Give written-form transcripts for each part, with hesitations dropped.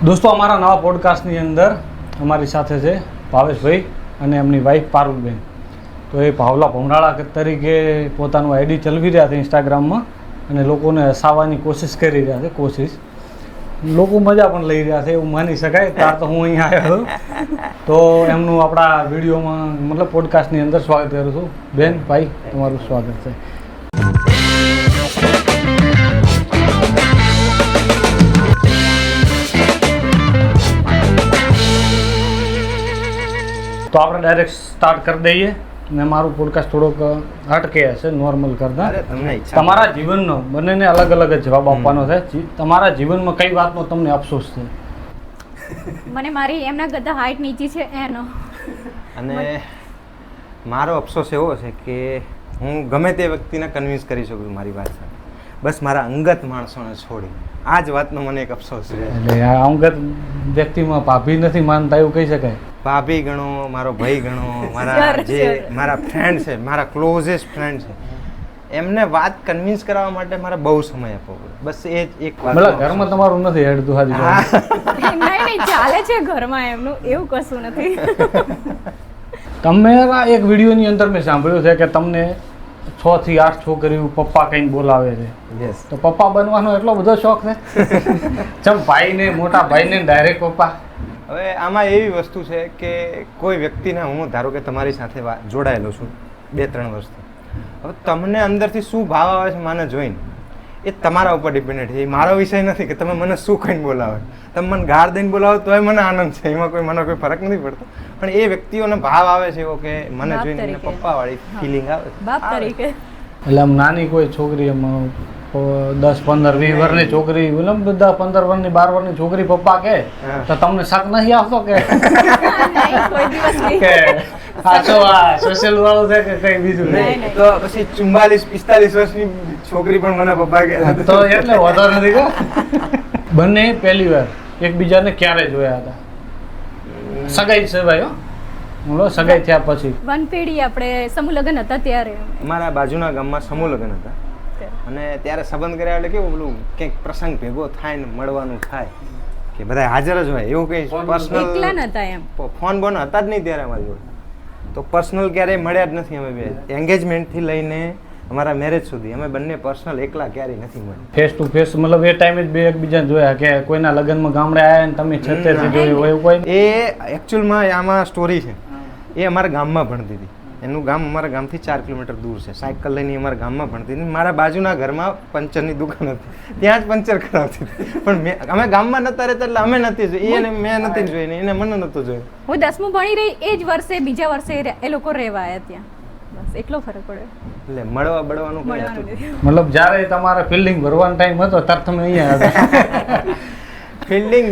દોસ્તો અમારા નવા પોડકાસ્ટની અંદર અમારી સાથે છે ભાવેશભાઈ અને એમની વાઈફ પારુલબેન. તો એ ભાવલા ભમરાળા તરીકે પોતાનું આઈડી ચલાવી રહ્યા છે ઇન્સ્ટાગ્રામમાં અને લોકોને હસાવવાની કોશિશ કરી રહ્યા છે. લોકો મજા પણ લઈ રહ્યા છે એવું માની શકાય. ત્યાર તો હું અહીંયા આવ્યો હતો તો એમનું આપણા વિડીયોમાં મતલબ પોડકાસ્ટની અંદર સ્વાગત કરું છું. બેન ભાઈ તમારું સ્વાગત છે. તો આપણે ડાયરેક્ટ સ્ટાર્ટ કરી દઈએ ને મારું પોડકાસ્ટ થોડોક હટકે હશે નોર્મલ કરતા. તમારા જીવનનો બંનેને અલગ અલગ જ જવાબ આપવાનો છે. તમારા જીવનમાં કઈ વાતનો તમને અફસોસ છે? મને મારી એમના કરતાં હાઈટ નીચી છે એનો. અને મારો અફસોસ એવો છે કે હું ગમે તે વ્યક્તિને કન્વિન્સ કરી શકું મારી વાત સાથે, બસ મારા અંગત માણસોને છોડી. આ જ વાતનો મને એક અફસોસ છે. એટલે આ અંગત વ્યક્તિમાં ભાભી નથી માનતા એવું કહી શકાય? ભાભી ગણો, મારો ભાઈ ગણો, મારા જે મારા ફ્રેન્ડ છે, મારા ક્લોઝેસ્ટ ફ્રેન્ડ છે, એમને વાત કન્વિન્સ કરવા માટે મારે બહુ સમય આપવો પડે. બસ એ જ એક વાત. મતલબ ઘરમાં તમારું નથી હેડતું હાજી? નહીં ચાલે છે ઘરમાં એમનું, એવું કશું નથી. તમારા એક વિડીયોની અંદર મેં સાંભળ્યું છે કે તમને 6 થી 8 છોકરીઓ પપ્પા કહીને બોલાવે છે. યસ. તો પપ્પા બનવાનો એટલો બધો શોખ છે? ચમ ભાઈને, મોટા ભાઈને ડાયરેક્ટ પપ્પા? હવે આમાં એવી વસ્તુ છે કે કોઈ વ્યક્તિને હું ધારો કે તમારી સાથે જોડાયેલો છું 2-3 વર્ષથી, હવે તમને અંદરથી શું ભાવ આવે છે મને જોઈને એ તમારા ઉપર ડિપેન્ડેડ છે. એ મારો વિષય નથી કે તમે મને શું કહીને બોલાવો. તમે મને ગાળ દઈને બોલાવો તોય મને આનંદ છે, એમાં મને કોઈ ફરક નથી પડતો. પણ એ વ્યક્તિઓનો ભાવ આવે છે એવો કે મને જોઈને મને પપ્પાવાળી ફિલિંગ આવે છે, બાપ તરીકે. એટલે આમ નાની કોઈ છોકરી એમ 10, 15, 20 વર્ષની છોકરી, મતલબ 10, 15 વર્ષની 12 વર્ષની છોકરી પપ્પા કે તો તમને શક નહીં આવતો કે કોઈ દિવસ નહીં. કે સાચો આ સોશિયલ વાળું છે કે કઈ બીજું? નહીં. તો પછી 44-45 વર્ષની છોકરી પણ મને પપ્પા કે તો એટલે વધો નથી કે બંને પહેલી વાર એકબીજાને ક્યારે જોયા હતા? સગાઈ છે ભાઈ? બોલો, સગાઈ થયા પછી વનપેઢી આપણે સમૂહ લગ્ન હતા ત્યારે અમારા બાજુના ગામમાં સમૂહ લગ્ન હતા અને ત્યારે સંબંધ કર્યા એટલે કેવું પેલું કંઈક પ્રસંગ ભેગો થાય ને મળવાનું થાય કે બધા હાજર જ હોય એવું કંઈ એકલા પર્સનલ નતા એમ. ફોન બોન હતા જ નહીં ત્યારે અમારી જોડે. તો પર્સનલ ક્યારેય મળ્યા જ નથી અમે બે. એન્ગેજમેન્ટથી લઈને અમારા મેરેજ સુધી અમે બંને પર્સનલ એકલા ક્યારેય નથી મળ્યા. ફેસ ટુ ફેસ મતલબ એ ટાઈમે જ બે એકબીજાને જોયા કે કોઈના લગ્નમાં ગામડે આવ્યા ને તમે છતેથી જોયું હોય એવું કોઈ? એ એકચ્યુઅલમાં આમાં સ્ટોરી છે. એ અમારા ગામમાં ભણતી હતી. એનું ગામ અમારા ગામથી 4 કિલોમીટર દૂર છે. સાયકલ લઈને અમારા ગામમાં ભણતી હતી. મારા બાજુના ઘરમાં પંચરની દુકાન હતી, ત્યાં જ પંચર કરાવતી હતી. પણ અમે ગામમાં નતા રહેતા એટલે અમે નથી જોઈ, એને મેં નથી જોઈ ને એને મને નહોતું જોયું. હું 10મું ભણી રહી એ જ વર્ષે બીજા વર્ષે એ લોકો રહેવા આવ્યા ત્યાં. બસ એટલો ફરક પડ્યો. એટલે મળવા બળવાનું કંઈ મળવાનું હતું. નથી. મતલબ જ્યારે તમારે ફિલ્ડિંગ ભરવાનો ટાઈમ હતો ત્યારે તમે અહીંયા હતા? ફિલ્ડિંગ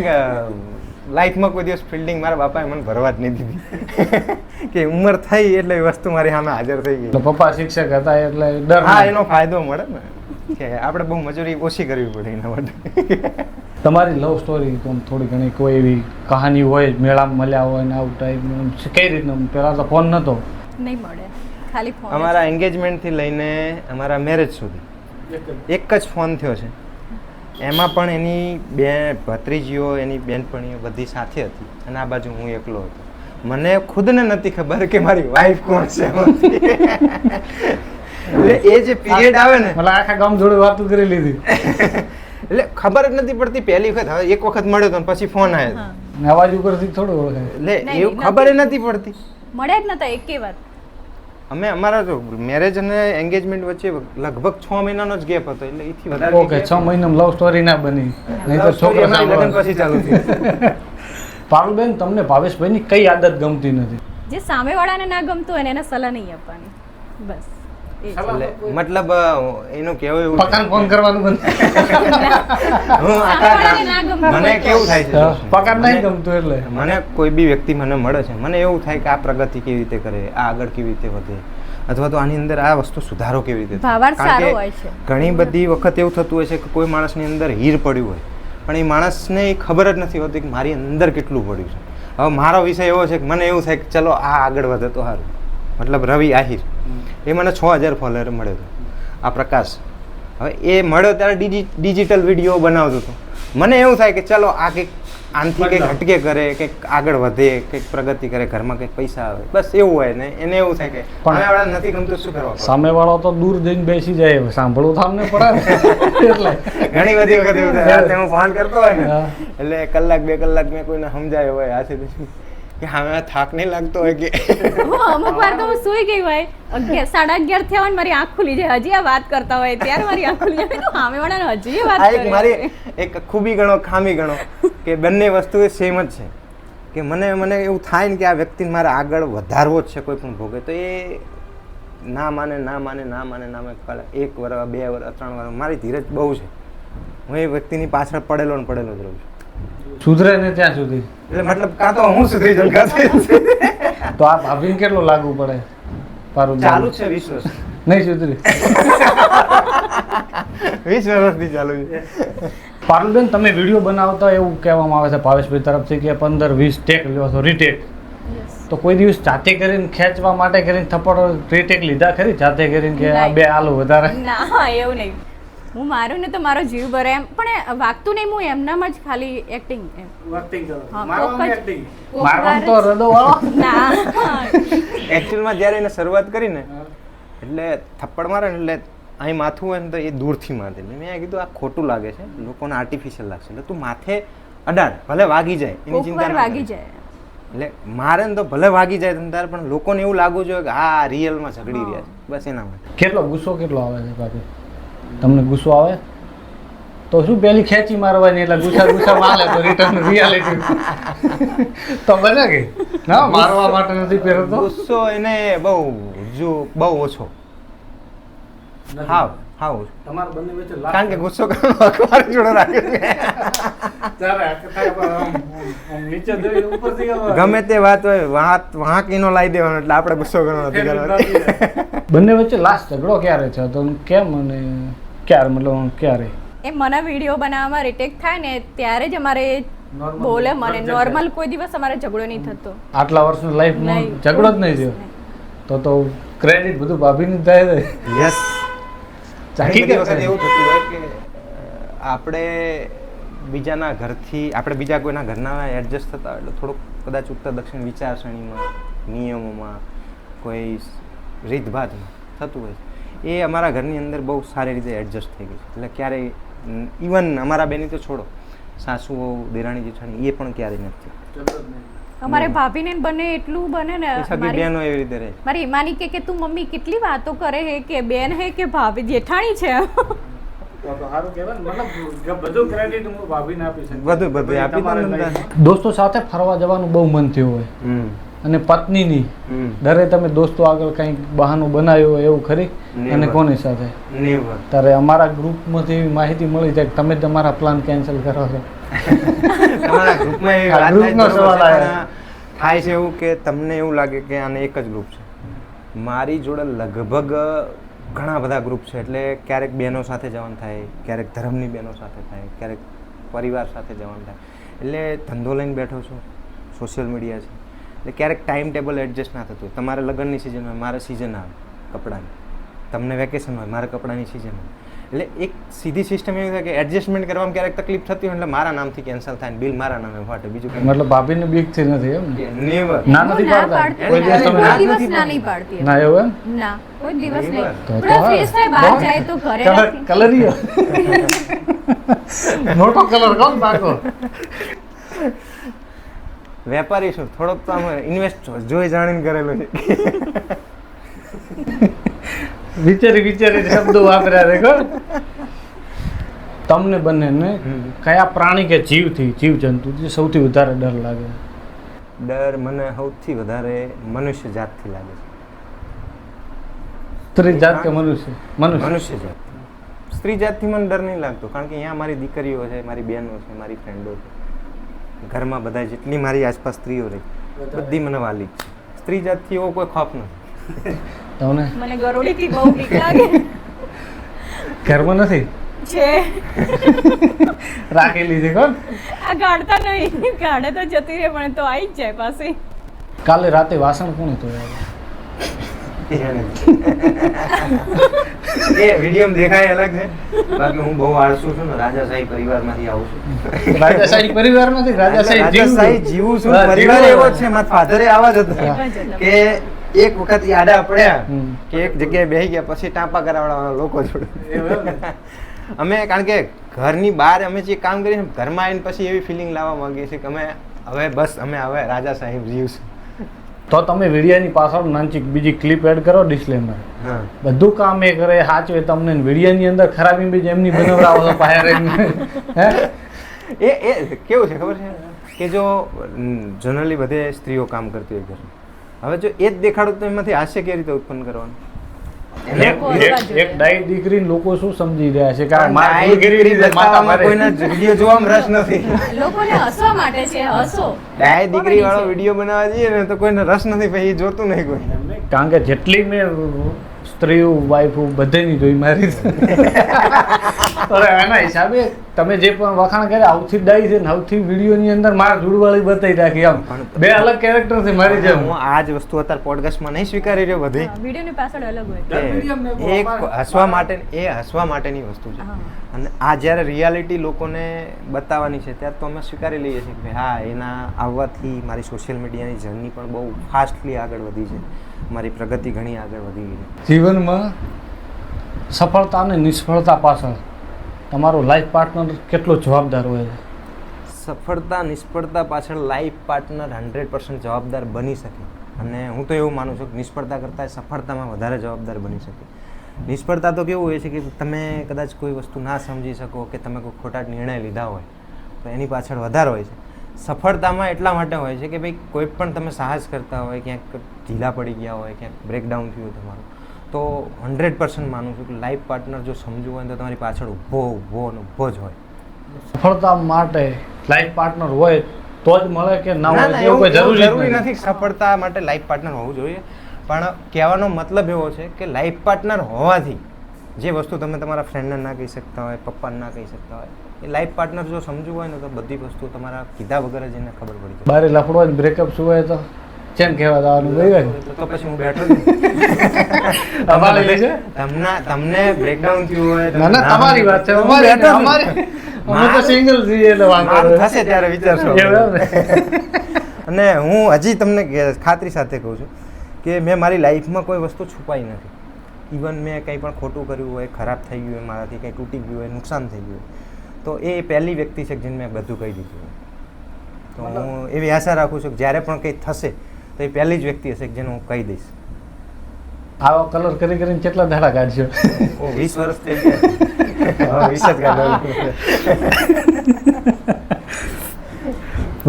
લાઈફમાં કોઈ દિવસ ફિલ્ડિંગ મારા બાપાએ મને ભરવા જ નહીં દીધી. કે ઉંમર થઈ એટલે એ વસ્તુ મારી સામે હાજર થઈ ગઈ. એટલે પપ્પા શિક્ષક હતા એટલે ડર. હા, એનો ફાયદો મળે ને કે આપણે બહુ મજૂરી ઓછી કરવી પડે એના માટે. તમારી લવ સ્ટોરી તો થોડી ઘણી કોઈ એવી કહાની હોય, મેળામાં મળ્યા હોય ને આવું ટાઈપ કઈ રીતનું? પહેલાં તો ફોન નહોતો. નહીં મળે, ખાલી ફોન. અમારા એન્ગેજમેન્ટથી લઈને અમારા મેરેજ સુધી એક જ ફોન થયો છે. એમાં પણ એની બે ભત્રીજીઓ, એની બેનપણીઓ બધી સાથે હતી અને આ બાજુ હું એકલો હતો. મને ખુદને નથી ખબર કે મારી વાઈફ કોણ છે. એટલે એ જે પીરિયડ આવે ને, મતલબ આખા ગામ જોડે વાતો કરી લીધી. એટલે ખબર જ નથી પડતી. પહેલી વખત, હવે એક વખત મળ્યો તો પછી ફોન આવ્યો, અવાજ ઉપરથી થોડું ઓળખાય. એટલે એવું ખબર જ નથી પડતી. મળ્યા જ નતા એકે વાર. અમે અમારા જો મેરેજ અને એન્ગેજમેન્ટ વચ્ચે લગભગ 6 મહિનાનો જ ગેપ હતો. એટલે એથી વધારે ઓકે, 6 મહિનામાં લવ સ્ટોરી ના બની, નહીં તો છોકરો લગ્ન પછી ચાલુ થઈ. પારુલબેન, તમને ભાવેશભાઈની કઈ આદત ગમતી નથી? જે સામેવાળાને ના ગમતું હોય ને એને સલાહ નહીં આપવાની. બસ એ જ. એટલે મતલબ એનું કહેવું એવું પકાન ફોન કરવાનું બંધ. હું સામેવાળાને ના ગમતું મને હોય તો. કેવું થાય છે, પકાન નહીં ગમતું એટલે મને કોઈ બી વ્યક્તિ મને મળે છે, મને એવું થાય કે આ પ્રગતિ કેવી રીતે કરે, આ આગળ કેવી રીતે વધે, અથવા તો આની અંદર આ વસ્તુ સુધારો કેવી રીતે થાય. ભાવાર્થ કારણ સારો કે હોય છે. ઘણી બધી વખત એવું થતું હોય છે કે કોઈ માણસની અંદર હીર પડ્યું હોય પણ એ માણસને એ ખબર જ નથી હોતી કે મારી અંદર કેટલું પડ્યું છે. હવે મારો વિષય એવો છે કે મને એવું થાય કે ચલો આ આગળ વધે તો સારું. મતલબ રવિ આહિર, એ મને 6000 ફોલોઅર મળ્યો હતો. આ પ્રકાશ, હવે એ મળ્યો ત્યારે ડિજિટલ વિડીયો બનાવતો હતો. મને એવું થાય કે ચલો આ કંઈક આનથી કંઈક હટકે કરે, કંઈક આગળ વધે, કંઈક પ્રગતિ કરે, ઘરમાં કંઈક પૈસા આવે, બસ એવું હોય ને એને એવું થાય કે સામેવાળાને નથી ગમતું, શું કરવા પડે? સામેવાળો તો દૂર જઈને બેસી જાય, સાંભળવું સામને પડે ને. એટલે ઘણી બધી વખત એવું થાય. રાતે હું ફોન કરતો હોય ને હા. એટલે કલાક 2 કલાક મેં કોઈને સમજાયો હોય હાથે કે હા થાક નહીં લાગતો હોય કે અમુક વાર તો હું સૂઈ ગઈ હોય 11, 11:30 થયા હોય ને મારી આંખ ખુલી જાય, હજી આ વાત કરતા હોય ત્યારે મારી આંખ ખુલી જાય, તો સામેવાળાને હજી એ વાત આ એક કરે. મારી એક ખૂબી ગણો, ખામી ગણો કે બંને વસ્તુ સેમ જ છે કે મને એવું થાય ને કે આ વ્યક્તિને મારે આગળ વધારવો જ છે કોઈ પણ ભોગે, તો એ ના માને 1 વર્ષ 2 વર્ષ 3 વર્ષ મારી ધીરજ બહુ છે. હું એ વ્યક્તિની પાછળ પડેલો જ રહું છું. સુધરે ને ત્યાં સુધી. એટલે મતલબ કાં તો હું સુધરી જાઉં, કાં તો તો આ ભાભીને કેટલું લાગુ પડે? પારું ચાલુ જ છે 20 વર્ષ. નહીં સુધરી. 20 વર્ષથી ચાલુ છે. પારુલબેન, તમે વિડીયો બનાવતા એવું કહેવામાં આવે છે ભાવેશભાઈ તરફથી કે 15-20 ટેક લ્યો છો, રીટેક. તો કોઈ દિવસ જાતે કરીને ખેંચવા માટે કરીને થપ્પડ રીટેક લીધા ખરી જાતે કરીને કે આ 2 આલુ વધારે? ના, એવું નહીં. હું મારું ને તો મારો જીવ ભરે એમ, પણ વાગતું નહીં, હું એમનામાં જ ખાલી એક્ટિંગ એમ. હા, મારવાનું તો હૃદય વાળો. ના, એકચ્યુઅલમાં જ્યારે એને શરૂઆત કરી ને એટલે થપ્પડ મારે ને એટલે અહીં માથું હોય ને તો એ દૂરથી મારે. એટલે મેં કીધું આ ખોટું લાગે છે, લોકોને આર્ટિફિશિયલ લાગશે, એટલે તું માથે અડાડ, ભલે વાગી જાય એની કોક ચિંતા વાર ના વાગી કરે. જાય. એટલે મારે ને તો ભલે વાગી જાય તમ તારે, પણ લોકોને એવું લાગવું જોઈએ કે હા રિયલમાં ઝઘડી રહ્યા છે, બસ એના માટે. કેટલો ગુસ્સો કેટલો આવે છે ભાભી? તમને ગુસ્સો આવે તો શું પેલી ખેંચી મારવાની, એટલે ગુસ્સા માલે તો રિટર્ન રિયાલિટી તો બને કે ના મારવા માટે નથી પહેરતો. ગુસ્સો એને બહુ ઓછો. હા ઓછો. તમારા બંને વચ્ચે કારણ કે ગુસ્સો કરવાનો અખબાર જોડે રાખે છે. ગમે તે વાત હોય વાંક એનો લાવી દેવાનો, એટલે આપણે ગુસ્સો કરવાનો નથી કરવાનો. બંને વચ્ચે લાસ્ટ ઝઘડો ક્યારે છે તો કેમ અને ક્યારે, મતલબ ક્યારે? એ મને વિડીયો બનાવવામાં રિટેક થાય ને ત્યારે જ અમારે બોલે મને. નોર્મલ કોઈ દિવસ અમારે ઝઘડો નહીં થતો. આટલા વર્ષની લાઈફમાં નહીં, ઝઘડો જ નહીં થયો તો ક્રેડિટ બધું ભાભીની જ થાય છે. યસ. ઘણી બધી વખત એવું થતું હોય કે આપણે બીજાના ઘરથી, આપણે બીજા કોઈના ઘરના એડજસ્ટ થતા હોય એટલે થોડુંક કદાચ ઉત્તર દક્ષિણ વિચારસરણીમાં, નિયમોમાં, કોઈ રીતભાતમાં થતું હોય એ અમારા ઘરની અંદર બહુ સારી રીતે એડજસ્ટ થઈ ગઈ છે. એટલે ક્યારેય ઇવન અમારા બેની તો છોડો, સાસુઓ, દેરાણી જેઠાણી એ પણ ક્યારેય નથી. અમારે ભાભીને બંને એટલું બને ને, સગી બહેનો એવી રીતે રહે. મારી ઈમાની કે તું મમ્મી કેટલી વાતો કરે હે, કે બેન હે કે ભાભી જેઠાણી છે. બધું આપી. દોસ્તો સાથે ફરવા જવાનું બહુ મન થયું હોય અને પત્નીની ડરે તમે દોસ્તો આગળ કંઈક બહાનું બનાવ્યું હોય એવું ખરી? અને કોની સાથે? ત્યારે અમારા ગ્રુપમાંથી એવી માહિતી મળી જાય કે તમે તમારા પ્લાન કેન્સલ કરો છો. તમારા ગ્રુપમાં એવી વાત ગ્રુપનો સવાલ આવ્યો. થાય છે એવું કે તમને એવું લાગે કે આને એક જ ગ્રુપ છે. મારી જોડે લગભગ ઘણા બધા ગ્રુપ છે. એટલે ક્યારેક બહેનો સાથે જવાનું થાય, ક્યારેક ધર્મની બહેનો સાથે થાય, ક્યારેક પરિવાર સાથે જવાનું થાય. એટલે ધંધો લઈને બેઠો છું, સોશિયલ મીડિયા છે, એટલે ક્યારેક ટાઈમ ટેબલ એડજસ્ટ ના થતું. તમારે લગ્નની સિઝન હોય, મારે સિઝન આવે કપડાની, તમને વેકેશન હોય, મારે કપડાની સિઝન હોય. એટલે એક સીધી સિસ્ટમ એવી થાય કે એડજસ્ટમેન્ટ કરવામાં ક્યારેક તકલીફ થતી હોય એટલે મારા નામથી કેન્સલ થાય, બિલ મારા નામે ફાટે. બીજું કંઈ મતલબ ભાભીને બીકથી નથી એમ? નેવર. ના નથી પાડતા કોઈ દિવસ તમે? કોઈ દિવસ ના નહીં પાડતી એમ. ના એવું એમ? ના, કોઈ દિવસ નહીં. તો થોડા ફેસ થાય બહાર જાય તો ઘરે નથી. કલરિયો મોટો કલર કોણ પાકો? વેપારી છું, થોડોક તો આમ ઇન્વેસ્ટ જોઈ જાણીને કરેલો છે. વિચારી શબ્દો વાપર્યા દેખો. તમને બંનેને કયા પ્રાણી કે જીવ જંતુથી સૌથી વધારે ડર લાગે? ડર મને સૌથી વધારે મનુષ્ય જાતથી લાગે છે. સ્ત્રી જાત કે મનુષ્ય? મનુષ્ય જાત. સ્ત્રી જાતથી મને ડર નહીં લાગતો, કારણ કે અહીંયા મારી દીકરીઓ છે, મારી બહેનો છે, મારી ફ્રેન્ડો છે, ઘરમાં બધા જેટલી મારી આસપાસ સ્ત્રીઓ રહી બધી મને વાલી છે. સ્ત્રી જાતથી એવો કોઈ ખોફ નથી. તમને? મને ગરોળીથી બહુ બીક લાગે ઘરમાં નથી છે. રાખેલી છે કોણ? આ ગાડતા નહીં, ગાડે તો જતી રહે પણ તો આવી જ જાય પાછી. કાલે રાતે વાસણ કોણે ધોયા? એ વિડીયો દેખાય અલગ છે, બાકી હું બહુ આળસુ છું ને, રાજાશાહી પરિવારમાંથી આવું છું. રાજાશાહી પરિવારમાંથી રાજાશાહી જીવું છું. પરિવાર એવો જ છે, મારા ફાધરે આવા જ હતા કે એક વખત આડા પડ્યા કે એક જગ્યાએ બેસી ગયા પછી ટાંપા કરાવડાવવાના લોકો જોડે. અમે કારણ કે ઘરની બહાર અમે જે કામ કરીએ ને, ઘરમાં આવીને પછી એવી ફિલિંગ લાવવા માંગીએ છીએ કે અમે હવે રાજા સાહેબ જીવશું. તો તમે વિડીયોની પાછળ નાનચી બીજી ક્લિપ એડ કરો, ડિસ્ક્લેમર. બધું કામ એ કરે, સાચવે તમને. વિડીયોની અંદર ખરાબી બીજી એમની બનાવડાવો છો બહાર હે. એ કેવું છે ખબર છે કે જો જનરલી બધે સ્ત્રીઓ કામ કરતી હોય ઘરમાં, હવે જો એ જ દેખાડું તો એમાંથી હાસ્ય કેવી રીતે ઉત્પન્ન કરવાનું? એક ડાઈ દીકરીને લોકો શું સમજી રહ્યા છે કે કોઈના વિડીયો જોવામાં રસ નથી. લોકોને હસવા માટે છે, હસો. ડાય દીકરી વાળો વિડીયો બનાવવા જઈએ ને તો કોઈને રસ નથી, પછી એ જોતું નહીં કોઈ. કારણ કે જેટલી મેં સ્ત્રીઓ વાઈફો બધેની જોઈ મારી એના હિસાબે તમે જે પણ વખાણ કર્યા સૌથી ડાઈ છે ને સૌથી વિડીયોની અંદર મારા જોડવાળી બતાવી રાખી. આમ બે અલગ કેરેક્ટર છે મારી જેમ. હું આ જ વસ્તુ અત્યારે પોડકાસ્ટમાં નહીં સ્વીકારી રહ્યો. બધી વિડીયોની પાછળ અલગ હોય, એક હસવા માટેની વસ્તુ છે. અને આ જ્યારે રિયાલિટી લોકોને બતાવવાની છે ત્યારે તો અમે સ્વીકારી લઈએ છીએ કે હા, એના આવવાથી મારી સોશિયલ મીડિયાની જર્ની પણ બહુ ફાસ્ટલી આગળ વધી છે, મારી પ્રગતિ ઘણી આગળ વધી ગઈ છે. જીવનમાં સફળતા અને નિષ્ફળતા પાછળ તમારો લાઈફ પાર્ટનર કેટલો જવાબદાર હોય છે? સફળતા નિષ્ફળતા પાછળ લાઈફ પાર્ટનર 100% જવાબદાર બની શકે. અને હું તો એવું માનું છું કે નિષ્ફળતા કરતાં સફળતામાં વધારે જવાબદાર બની શકે. નિષ્ફળતા તો કેવું હોય છે કે તમે કદાચ કોઈ વસ્તુ ના સમજી શકો કે તમે કોઈ ખોટા નિર્ણય લીધા હોય તો એની પાછળ વધારે હોય છે. સફળતામાં એટલા માટે હોય છે કે ભાઈ કોઈ પણ તમે સાહસ કરતા હોય, ક્યાંક ઢીલા પડી ગયા હોય, ક્યાંક બ્રેકડાઉન થયું તમારું, તો 100% માનું છું કે લાઈફ પાર્ટનર જો સમજવું હોય તો તમારી પાછળ ઊભો જ હોય. સફળતા માટે લાઈફ પાર્ટનર હોય તો જ મળે કે ના હોય એવું કોઈ જરૂરી નથી. સફળતા માટે લાઈફ પાર્ટનર હોવું જોઈએ, પણ કહેવાનો મતલબ એવો છે કે લાઈફ પાર્ટનર હોવાથી જે વસ્તુ તમે તમારા ફ્રેન્ડને ના કહી શકતા હોય, પપ્પાને ના કહી શકતા હોય, એ લાઈફ પાર્ટનર જો સમજવું હોય ને તો બધી વસ્તુ તમારા કીધા વગર જ એને ખબર પડી જાય. બારે લફડો હોય બ્રેકઅપ શું હોય તો ચેન કહેવા જવાનું ગયું તો પછી હું બેઠો અમારે છે તમને બ્રેકડાઉન થયું હોય ના ના તમારી વાત છે, અમારે અમે તો સિંગલ છીએ એટલે વાત થશે ત્યારે વિચારશો. અને હું હજી તમને ખાતરી સાથે કહું છું કે મેં મારી લાઈફમાં કોઈ વસ્તુ છુપાઈ નથી. ઇવન મેં કંઈ પણ ખોટું કર્યું હોય, ખરાબ થઈ ગયું હોય, મારાથી કંઈ તૂટી ગયું હોય, નુકસાન થઈ ગયું હોય, તો એ પહેલી વ્યક્તિ છે જેને મેં બધું કહી દીધું. તો હું એવી આશા રાખું છું કે જ્યારે પણ કંઈ થશે તો એ પહેલી જ વ્યક્તિ હશે જેને હું કહી દઈશ. આવો કલર કરી કરીને કેટલા દાડા કાઢશો? 20 વર્ષ થઈ ગયા. 20 જ કાઢો.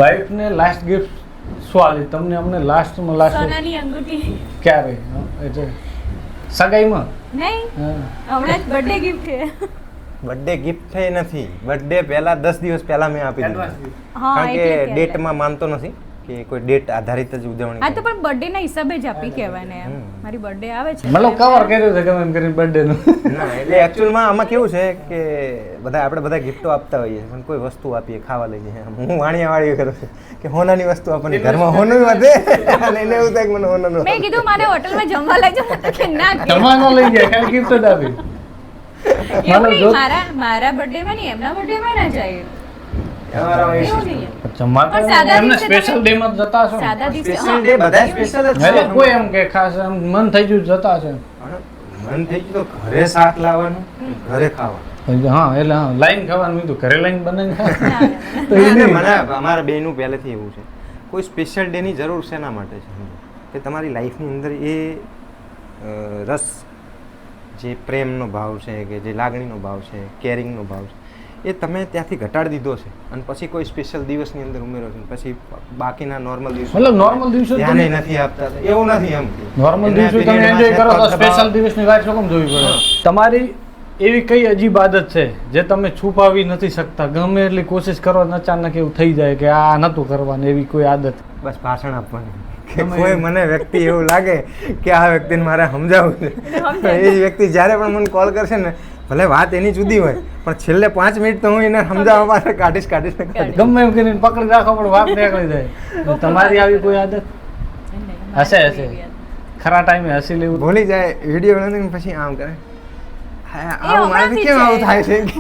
વાઈફને લાસ્ટ ગિફ્ટ શું આલી તમને? અમને લાસ્ટમાં સોનાની અંગૂઠી. ક્યારે? એટલે સગાઈમાં નહીં, હમણાં જ બર્થડે ગિફ્ટ છે. બર્થડે ગિફ્ટ થઈ નથી, બર્થડે પહેલા 10 દિવસ પહેલા મેં આપી દીધી. કારણ કે ડેટમાં માનતો નથી કે કોઈ ડેટ આધારિત જ ઉજવણી. હા તો પણ બર્થડે ના હિસાબે જ આપી કહેવાય ને. મારી બર્થડે આવે છે મતલબ કવર કર્યું છે ગમે એમ કરીને બર્થડે નું. ના એટલે એકચ્યુઅલમાં આમાં કેવું છે કે આપણે બધા ગિફ્ટો આપતા હોઈએ પણ કોઈ વસ્તુ આપીએ, ખાવા લઈ જઈએ. હું વાણિયા કરું છું કે હોનાની વસ્તુ આપણને ઘરમાં હોનું વધે અને એને એવું થાય કે મને હોનાનું. મેં કીધું મારે હોટલમાં જમવા લઈ જાવ તો કે ના, જમવા ન લઈ જાય, ખાલી ગિફ્ટ જ આપી. મારા બર્થડે માં નહીં, એમના બર્થડે માં ના જાય. સ્પેશિયલ ડે માં જતા છો? સાદા દિવસે સ્પેશિયલ ડે બધા સ્પેશિયલ જ છે. કોઈ એમ કે ખાસ એમ મન થઈ ગયું જતા છે? મન થઈ ગયું તો ઘરે શાક લાવવાનું, ઘરે ખાવાનું. હા એટલે હા લાઈન ખાવાનું કીધું, ઘરે લાઈન બનાવીને ખાય. મને અમારા બેનું પહેલેથી એવું છે, કોઈ સ્પેશિયલ ડે ની જરૂર શેના માટે છે કે તમારી લાઈફની અંદર એ રસ, જે પ્રેમનો ભાવ છે, કે જે લાગણીનો ભાવ છે, કેરિંગનો ભાવ છે, એ તમે ત્યાંથી ઘટાડી દીધો છે અને પછી કોઈ સ્પેશિયલ દિવસની અંદર ઉમેરો છે, પછી બાકીના નોર્મલ દિવસો મતલબ નોર્મલ દિવસો ધ્યાન નથી આપતા. એવું નથી એમ. નોર્મલ દિવસો તમે એન્જોય કરો તો સ્પેશિયલ દિવસની વાત શું જોવી પડે? તમારી એવી કઈ અજીબ આદત છે જે તમે છુપાવી નથી શકતા? ગમે એટલી કોશિશ કરો અચાનક એવું થઈ જાય કે આ નતું કરવાનું, એવી કોઈ આદત? બસ ભાષણ આપવાનું. કે કોઈ મને વ્યક્તિ એવું લાગે કે આ વ્યક્તિને મારે સમજાવવું છે, એ વ્યક્તિ જ્યારે પણ મને કોલ કરશે ને, ભલે વાત એની જુદી હોય પણ છેલ્લે 5 મિનિટ તો હું એને સમજાવવા માટે કાઢીશ. ગમે એમ કરીને પકડી રાખો પણ વાત નીકળી જાય. તમારી આવી કોઈ આદત હશે? ખરા ટાઈમે હસી લેવું, ભૂલી જાય, વિડીયો બનાવીને પછી આમ કરે આવું મારાથી કેમ આવું થાય છે કે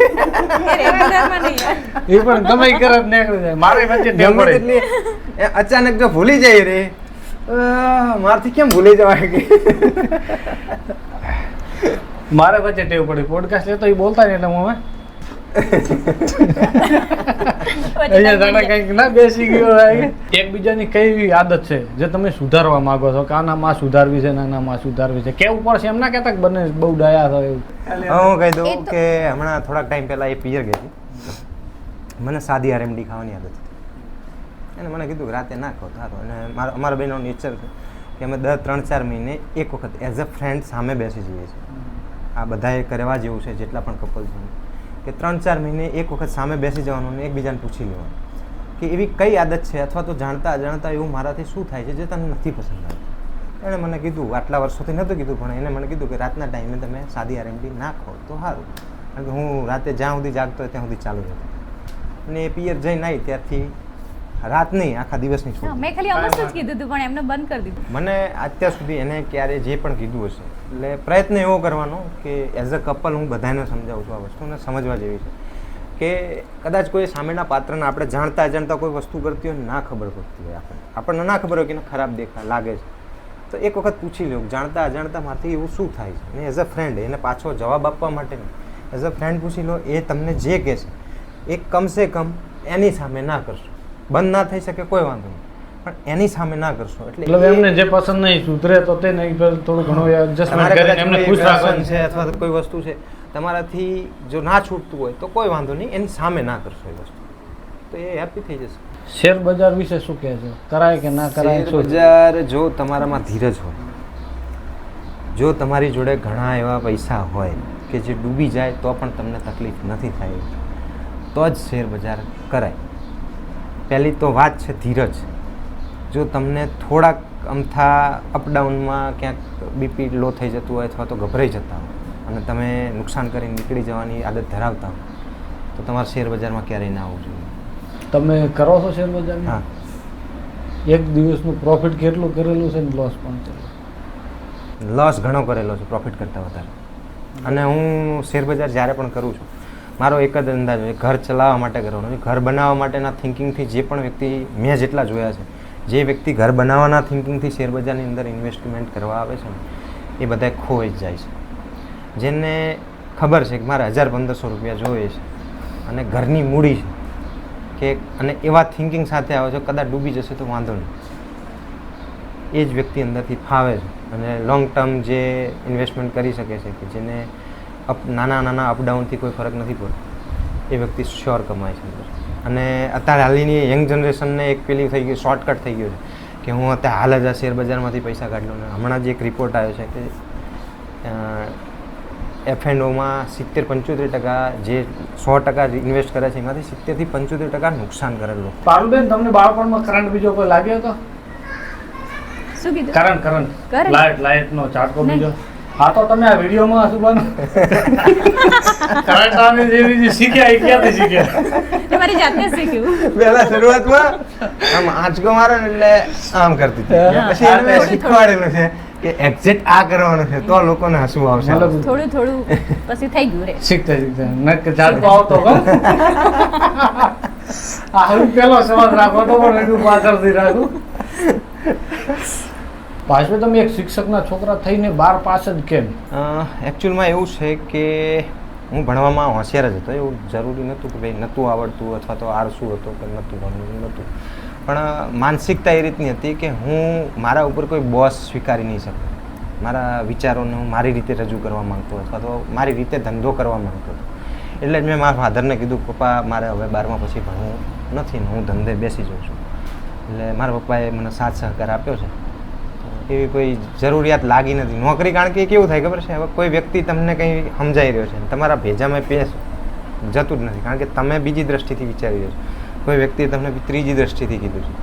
એ રેગ્યુલરમાં નહીં યાર. એ પણ ગમે ઈ કરે જ નીકળી જાય મારે વચ્ચે ટેવ ગમે પડે તેટલી એ અચાનક જો ભૂલી જાય રે મારાથી કેમ ભૂલી જવાય કે મારે વચ્ચે ટેવ પડી પોડકાસ્ટ લેતો એ બોલતા નહીં એટલે હું હવે અહીંયા જાણે કંઈક ના બેસી ગયો હોય. એકબીજાની કઈ એવી આદત છે જે તમે સુધારવા માંગો છો કે આનામાં સુધારવી છે નાનામાં સુધારવી છે કેવું પડશે એમ ના કહેતા કે બંને બહુ ડાયા છો એવું. હું કહી એ દઉં તો- કે હમણાં થોડાક ટાઈમ પહેલા એ પિયર ગઈ હતી મને સાદી આરએમડી ખાવાની આદત હતી એને મને કીધું કે રાતે ના ખાઓ સારું અને અમારા બહેનો નેચર છે કે અમે દર 3-4 મહિને એક વખત એઝ અ ફ્રેન્ડ સામે બેસી જઈએ છીએ. આ બધાએ કરવા જેવું છે જેટલા પણ કપલ છે કે 3-4 મહિને એક વખત સામે બેસી જવાનું અને એકબીજાને પૂછી લેવાનું કે એવી કઈ આદત છે અથવા તો જાણતા અજાણતા એવું મારાથી શું થાય છે જે તને નથી પસંદ આવતું. એણે મને કીધું આટલા વર્ષોથી નહોતું કીધું પણ એને મને કીધું કે રાતના ટાઈમે તમે સાદી આરએમડી ના ખાઓ તો સારું કારણ કે હું રાતે જ્યાં સુધી જાગતો હોય ત્યાં સુધી ચાલુ રહેતો અને એ પિયર જઈને આવી ત્યારથી રાત નહીં આખા દિવસની હા, છોડ મેં ખાલી અમસ્ત જ કીધું હતું પણ એમને બંધ કરી દીધું. મને અત્યાર સુધી એને ક્યારે જે પણ કીધું હશે એટલે પ્રયત્ન એવો કરવાનો કે એઝ અ કપલ હું બધાને સમજાવું છું આ વસ્તુને સમજવા જેવી છે કે કદાચ કોઈ સામેના પાત્રને આપણે જાણતા અજાણતા કોઈ વસ્તુ કરતી હોય ના ખબર પડતી હોય આપણને ના ખબર હોય કે એને ખરાબ લાગે છે તો એક વખત પૂછી લો જાણતા અજાણતા મારથી એવું શું થાય છે અને એઝ અ ફ્રેન્ડ એને પાછો જવાબ આપવા માટે નહીં એઝ અ ફ્રેન્ડ પૂછી લો એ તમને જે કહેશે એ કમસે કમ એની સામે ના કરશો. બંધ ના થઈ શકે કોઈ વાંધો નહીં પણ એની સામે ના કરશો એટલે એટલે એમને જે પસંદ નહીં સુધરે તો તે નહીં થોડું ઘણું એડજસ્ટમેન્ટ તમારે કરીને કદાચ એમને કોઈ ખુશ વ્યસન રાખવાનું છે અથવા તો કોઈ વસ્તુ છે તમારાથી જો ના છૂટતું હોય તો કોઈ વાંધો નહીં એની સામે ના કરશો એ વસ્તુ તો એ હેપી થઈ જશે. શેર બજાર વિશે શું કહે છે કરાય કે ના કરાય શેર શું બજાર જો તમારામાં ધીરજ હોય જો તમારી જોડે ઘણા એવા પૈસા હોય કે જે ડૂબી જાય તો પણ તમને તકલીફ નથી થાય તો જ શેર બજાર કરાય. પહેલી તો વાત છે ધીરજ. જો તમને થોડાક અમથા અપડાઉનમાં ક્યાંક બીપી લો થઈ જતું હોય અથવા તો ગભરાઈ જતા હોય અને તમે નુકસાન કરીને નીકળી જવાની આદત ધરાવતા હો તો તમારે શેર બજારમાં ક્યારેય ના આવવું જોઈએ. તમે કરો છો શેર બજારમાં હા, એક દિવસનું પ્રોફિટ કેટલું કરેલું છે ને લોસ પણ છે લોસ ઘણો કરેલો છે પ્રોફિટ કરતાં વધારે. અને હું શેર બજાર જ્યારે પણ કરું છું મારો એક જ અંદાજ હોય ઘર ચલાવવા માટે કરવાનો છે. ઘર બનાવવા માટેના થિંકિંગથી જે પણ વ્યક્તિ મેં જેટલા જોયા છે જે વ્યક્તિ ઘર બનાવવાના થિંકિંગથી શેર બજારની અંદર ઇન્વેસ્ટમેન્ટ કરવા આવે છે ને એ બધા ખોઈ જ જાય છે. જેને ખબર છે કે મારે 1000-1500 રૂપિયા જોઈએ છે અને ઘરની મૂડી છે કે અને એવા થિંકિંગ સાથે આવે છે કદાચ ડૂબી જશે તો વાંધો નહીં એ જ વ્યક્તિ અંદરથી ફાવે છે અને લોંગ ટર્મ જે ઇન્વેસ્ટમેન્ટ કરી શકે છે કે જેને નાના અપડાઉનથી કોઈ ફરક નથી પડતો એ વ્યક્તિ શ્યોર કમાય છે અંદર. અને અત્યારે હાલની યંગ જનરેશનને એક પેલી થઈ ગયું શોર્ટકટ થઈ ગયું છે કે હું અત્યારે હાલ જ આ શેર બજારમાંથી પૈસા કાઢી લઉં. હમણાં જ એક રિપોર્ટ આવ્યો છે કે F&Oમાં 70-75% જે 100% ઇન્વેસ્ટ કરે છે એમાંથી 70-75% નુકસાન કરેલું. પારુલબેન તમને બાળપણમાં કરંટ બીજો કોઈ લાગ્યો હતો શું કીધું? Current Current? લાઇટનો ઝાટકો નહીં. બીજો હા તો તમે આ વિડીયોમાં શું બનો કરંટ આવે જેવી જે શીખ્યા એ ક્યાંથી શીખ્યા એ મારી જાતે શીખ્યું. પહેલા શરૂઆતમાં આમ આંચકો મારો ને એટલે આમ કરતી હતી. પછી એને મેં શીખવાડેલું છે કે એક્ઝેક્ટ આ કરવાનું છે તો લોકોને હસવું આવશે. મતલબ થોડું થોડું પછી થઈ ગયું રે. શીખતા નક ઝાટકો આવતો હો આ હું પેલો સવાલ રાખો તો પણ એટલું પાછળથી રાખું. પાછળ તમે એક શિક્ષકના છોકરા થઈને 12 પાસ જ કેમ? એકચ્યુઅલમાં એવું છે કે હું ભણવામાં હોશિયાર જ હતો. એવું જરૂરી નહોતું કે ભાઈ નહોતું આવડતું અથવા તો આળસુ હતો કે નહોતું ભણવું નહોતું. પણ માનસિકતા એ રીતની હતી કે હું મારા ઉપર કોઈ બોસ સ્વીકારી નહીં શકતો. મારા વિચારોને હું મારી રીતે રજૂ કરવા માંગતો અથવા તો મારી રીતે ધંધો કરવા માંગતો હતો. એટલે જ મેં મારા ફાધરને કીધું પપ્પા મારે હવે 12મા પછી ભણવું નથી ને હું ધંધે બેસી જાઉં છું. એટલે મારા પપ્પાએ મને સાથ સહકાર આપ્યો છે. એવી કોઈ જરૂરિયાત લાગી નથી નોકરી. કારણ કે કેવું થાય ખબર છે હવે કોઈ વ્યક્તિ તમને કંઈ સમજાઈ રહ્યો છે તમારા ભેજામાં પેસ જતું જ નથી કારણ કે તમે બીજી દ્રષ્ટિથી વિચારી રહ્યો છો. કોઈ વ્યક્તિએ તમને ત્રીજી દ્રષ્ટિથી કીધું છે.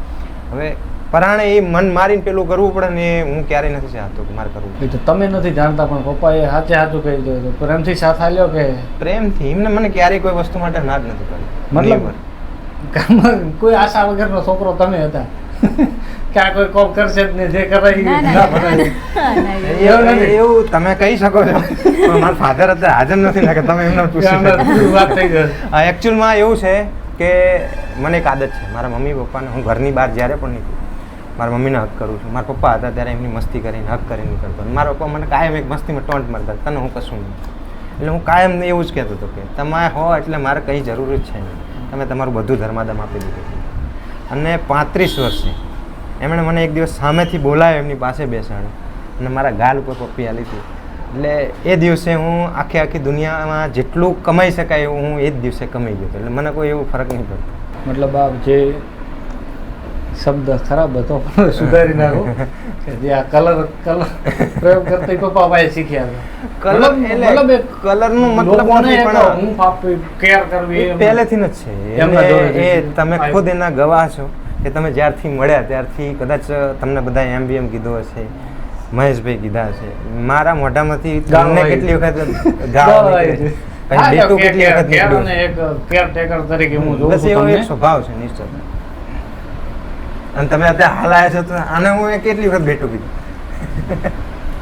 હવે પરાણે એ મન મારીને પેલું કરવું પડે ને એ હું ક્યારેય નથી ચાહતો કે મારે કરવું. એ તો તમે નથી જાણતા પણ પપ્પાએ સાચું કહી દીધું પ્રેમથી સાથ આલ્યો કે પ્રેમથી એમને મને ક્યારેય કોઈ વસ્તુ માટે ના જ નથી કરી. મતલબ કામમાં કોઈ આશા વગરનો છોકરો તમે હતા કે આ કોઈ કોમ કરશે જ નહીં, જે કરે એ ના, ના, ના ભરાય. ના, એવું તમે કહી શકો છો પણ મારા ફાધર અત્યારે હાજર નથી ને કે તમે એમને પૂછી આમાં શકો. શું વાત થઈ જશે. એકચ્યુઅલમાં એવું છે કે મને એક આદત છે, મારા મમ્મી પપ્પાને હું ઘરની બહાર જ્યારે પણ નીકળું મારા મમ્મીને હક કરું છું. મારા પપ્પા હતા ત્યારે એમની મસ્તી કરીને હક કરીને નીકળતો, અને મારા પપ્પા મને કાયમ એક મસ્તીમાં ટોન્ટ મારતા, તને હું કશું નહીં. એટલે હું કાયમ એવું જ કહેતો હતો કે તમે હો એટલે મારે કંઈ જરૂર જ છે નહીં, તમે તમારું બધું ધર્માદમ આપી દીધું. અને 35 વર્ષે એમણે મને એક દિવસ સામેથી બોલાવ્યો, એમની પાસે બેસાડ્યો અને મારા ગાલ ઉપર પપ્પી આલી હતી. એટલે એ દિવસે હું આખી દુનિયામાં જેટલું કમાઈ શકાય એવું હું એ જ દિવસે કમાઈ ગયો હતો. એટલે મને કોઈ એવું ફરક નહીં પડતો. મતલબ આ જે શબ્દ ખરાબ હતો પણ સુધારી નાખો કે જે આ કલર પ્રયોગ કરતા પપ્પા ભાઈ શીખ્યા હતા. કલર મતલબ એટલે કલરનું મતલબ લોકોને નથી, એક પણ હું પાપ કેર કરવી એમ. પહેલેથી જ છે એમના એને. જોડેથી. એ તમે ખુદ એના ગવાહ છો કે તમે જ્યારથી મળ્યા ત્યારથી કદાચ તમને બધા એમ કીધું હશે, મહેશભાઈ કીધા હશે, મારા મોઢામાંથી ગાળ તમને આવી. કેટલી વખત ગાળ ગાળ આવી નીકળી. છે. હા, પછી બેટું કે કેટલી વખત કેર નીકળ્યું. અને એક કેરટેકર તરીકે હું જોઉં બસ છું એવો એક તમને. સ્વભાવ છે નિશ્ચિત. અને તમે અત્યારે હાલ આવ્યા છો તો આને હું કેટલી વખત બેટું કીધું.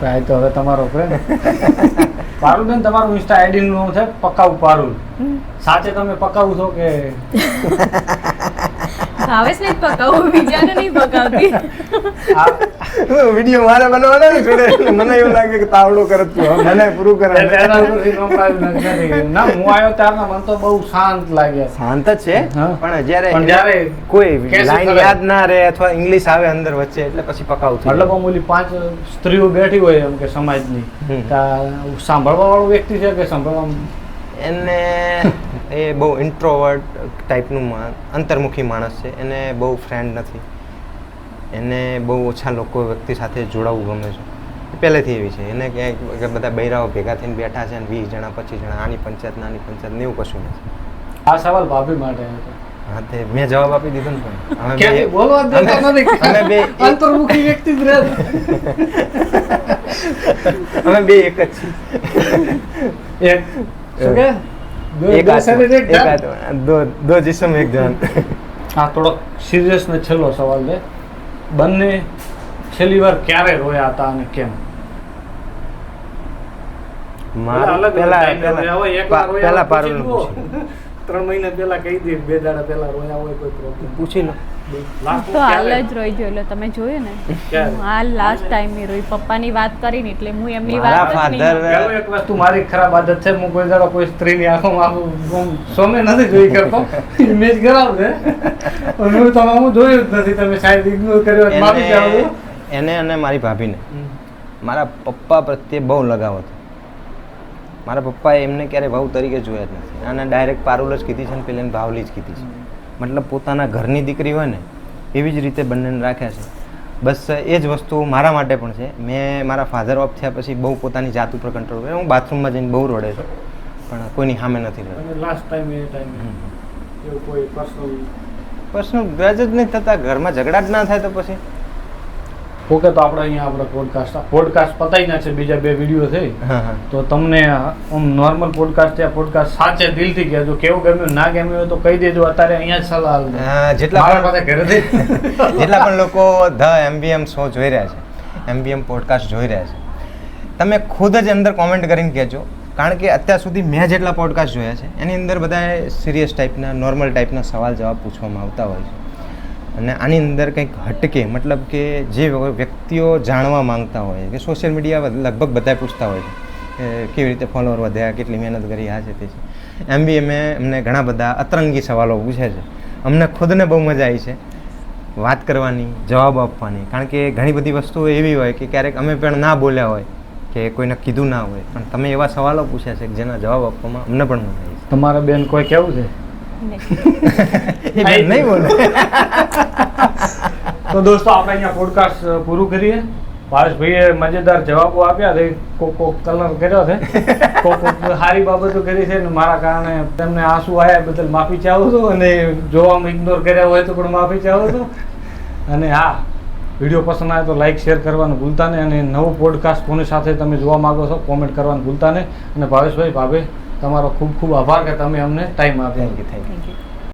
ભાઈ તો હવે તમારો પ્રેમ. પારુલબેન, તમારું ઇન્સ્ટા આઈડી નું નામ છે પકાઉ પારુલ. સાચે તમે પકાઉ છો કે ભાવેશને જ પકાવું, બીજાને નહીં પકાવતી. વિડીયો મારે બનાવવાના ને જોડે એટલે મને એવું લાગે કે તાવડો કરે જ તું, હવે મને પૂરું કરે. એના ઉપરથી નામ પાડ્યું નથી. ના, હું આવ્યો ત્યારના મને તો બહુ શાંત લાગ્યા. શાંત જ છે હા. પણ જ્યારે પણ જ્યારે કોઈ કેસી લાઈન કરે. યાદ ના રહે અથવા ઇંગ્લિશ આવે અંદર વચ્ચે એટલે પછી પકાવું થઈ મતલબ જાય. આમ ઓલી 5 સ્ત્રીઓ બેઠી હોય એમ કે સમાજની, હમ. સાંભળવા વાળો વ્યક્તિ છે કે સાંભળવા? એને એ બહુ ઇન્ટ્રોવર્ટ ટાઈપનું અંતર્મુખી માણસ છે, એને બહુ ફ્રેન્ડ નથી, એને બહુ ઓછા લોકો વ્યક્તિ સાથે જોડાવવું ગમે છે, પહેલેથી એવી છે. એને ક્યાંક કે બધા બૈરાઓ ભેગા થઈને બેઠા છે અને 20 જણા 25 જણા આની પંચાયત નાની પંચાયત ને એવું કશું નથી. આ સવાલ ભાભી માટે હતો. હા, તે મેં જવાબ આપી દીધો ને પણ. અમે ક્યાંથી બે- બોલવા જ દેતા અમે- નથી. અમે બે અંતર્મુખી વ્યક્તિ જ રહે. અમે બે એક જ છીએ. એક શું કે એક દો આત્મા, શરીર એક એક જાન. આત્મા, દો जिस्म एक जान. આ થોડોક સિરિયસ ને છેલ્લો સવાલ છે. બંને છેલ્લી વાર ક્યારે રોયા હતા અને કેમ? મારું પહેલા પારુલનું પૂછી 3 મહિના પહેલા કહી દે, 2 દાડા પહેલા રોયા હોય કોઈ પ્રોબ્લેમ. પૂછી લો. તો હાલ જ રોઈ જોઈ લો, તમે જોયું ને. ક્યારે? હું હાલ લાસ્ટ ટાઈમ ની રોઈ, પપ્પાની વાત કરીને એટલે હું એમની મારા વાત જ નહીં. father- પેલું એક વસ્તુ મારી ખરાબ આદત છે, હું કોઈ દાડો કોઈ સ્ત્રીની આંખોમાં આખું સોમે નથી જોઈ કરતો. ઇમેજ ખરાબ છે પણ હું તમારું જોયું જ નથી. તમે શાયદ ઇગ્નોર કર્યો હોય, માફી ચાહું છું. એને અને મારી ભાભીને મારા પપ્પા પ્રત્યે બહુ લગાવ હતો. મારા પપ્પાએ એમને ક્યારેય વહુ તરીકે જોયા જ નથી, અને ડાયરેક્ટ પારુલ જ કીધી છે ને પેલી ભાવલી જ કીધી છે. મતલબ પોતાના ઘરની દીકરી હોય ને એવી જ રીતે બંનેને રાખ્યા છે. બસ એ જ વસ્તુ મારા માટે પણ છે. મેં મારા ફાધર ઓફ થયા પછી બહુ પોતાની જાત ઉપર કંટ્રોલ કર્યો. હું બાથરૂમમાં જઈને બહુ રોડે છું પણ કોઈની સામે નથી રડતો. અને લાસ્ટ ટાઈમ એ ટાઈમે એવું કોઈ પર્સનલ ગ્રજ જ નહીં થતા, ઘરમાં ઝઘડા જ ના થાય તો પછી ઓકે. તો આપણે અહીંયા આપણે પોડકાસ્ટ પતાઈ ના છે, બીજા 2 વિડીયો થઈ. હા હા તો તમને આમ નોર્મલ પોડકાસ્ટ છે, પોડકાસ્ટ સાચે દિલથી કહેજો, કેવું ગમ્યું ના ગમ્યું હોય તો કહી દેજો. અત્યારે અહીંયા જ સલાહ આપજો. જેટલા મારા પણ પાસે ઘરેથી જેટલા પણ લોકો ધ MBM શો જોઈ રહ્યા છે, MBM પોડકાસ્ટ જોઈ રહ્યા છે, તમે ખુદ જ અંદર કોમેન્ટ કરીને કહેજો. કારણ કે અત્યાર સુધી મેં જેટલા પોડકાસ્ટ જોયા છે એની અંદર બધા સિરિયસ ટાઈપના નોર્મલ ટાઈપના સવાલ જવાબ પૂછવામાં આવતા હોય છે. અને આની અંદર કંઈક હટકે, મતલબ કે જે વ્યક્તિઓ જાણવા માંગતા હોય કે સોશિયલ મીડિયા લગભગ બધા પૂછતા હોય છે કે કેવી રીતે ફોલોવર વધ્યા, કેટલી મહેનત કરી, આ છે તે છે. MBM અમને ઘણા બધા અતરંગી સવાલો પૂછે છે. અમને ખુદને બહુ મજા આવી છે વાત કરવાની, જવાબ આપવાની. કારણ કે ઘણી બધી વસ્તુઓ એવી હોય કે ક્યારેક અમે પણ ના બોલ્યા હોય કે કોઈને કીધું ના હોય, પણ તમે એવા સવાલો પૂછ્યા છે કે જેના જવાબ આપવામાં અમને પણ મજા આવી છે. તમારા બેન કોઈ કેવું છે? એ બેન નહીં બોલે. તો દોસ્તો આપણે અહીંયા પોડકાસ્ટ પૂરું કરીએ. ભાવેશભાઈએ મજેદાર જવાબો આપ્યા છે, કોક કલર કર્યો છે, કોક સારી બાબતો કરી છે, અને મારા કારણે તેમને આંસુ આવ્યા બદલ માફી ચાહું છું, અને જોવામાં ઇગ્નોર કર્યા હોય તો પણ માફી ચાહું છું. અને હા, વિડીયો પસંદ આવે તો લાઈક શેર કરવાનું ભૂલતા નહીં, અને નવું પોડકાસ્ટ કોની સાથે તમે જોવા માંગો છો કોમેન્ટ કરવાનું ભૂલતા નહીં. અને ભાવેશભાઈ ભાભી તમારો ખૂબ ખૂબ આભાર કે તમે અમને ટાઈમ આપ્યો. Thank you. Thank you.